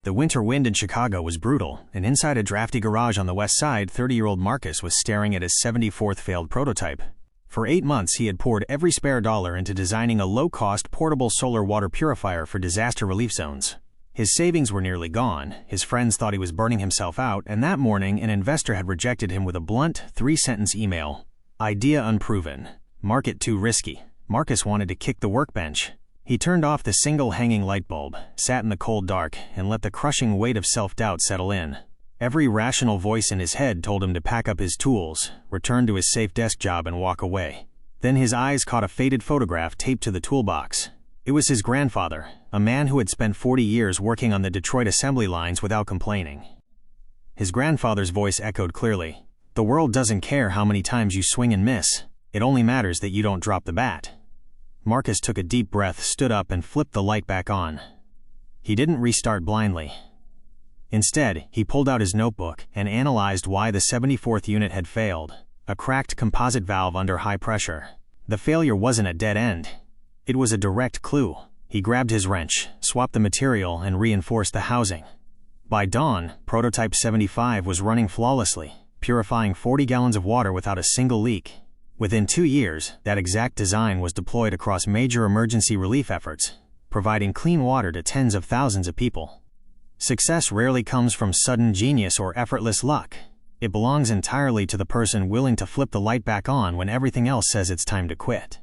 The winter wind in Chicago was brutal, and inside a drafty garage on the west side, 30-year-old Marcus was staring at his 74th failed prototype. For 8 months, he had poured every spare dollar into designing a low-cost, portable solar water purifier for disaster relief zones. His savings were nearly gone, his friends thought he was burning himself out, and that morning an investor had rejected him with a blunt, 3-sentence email. Idea unproven. Market too risky. Marcus wanted to kick the workbench. He turned off the single hanging light bulb, sat in the cold dark, and let the crushing weight of self-doubt settle in. Every rational voice in his head told him to pack up his tools, return to his safe desk job, and walk away. Then his eyes caught a faded photograph taped to the toolbox. It was his grandfather, a man who had spent 40 years working on the Detroit assembly lines without complaining. His grandfather's voice echoed clearly. "The world doesn't care how many times you swing and miss. It only matters that you don't drop the bat." Marcus took a deep breath, stood up, and flipped the light back on. He didn't restart blindly. Instead, he pulled out his notebook and analyzed why the 74th unit had failed. A cracked composite valve under high pressure. The failure wasn't a dead end. It was a direct clue. He grabbed his wrench, swapped the material, and reinforced the housing. By dawn, prototype 75 was running flawlessly, purifying 40 gallons of water without a single leak. Within 2 years, that exact design was deployed across major emergency relief efforts, providing clean water to tens of thousands of people. Success rarely comes from sudden genius or effortless luck. It belongs entirely to the person willing to flip the light back on when everything else says it's time to quit.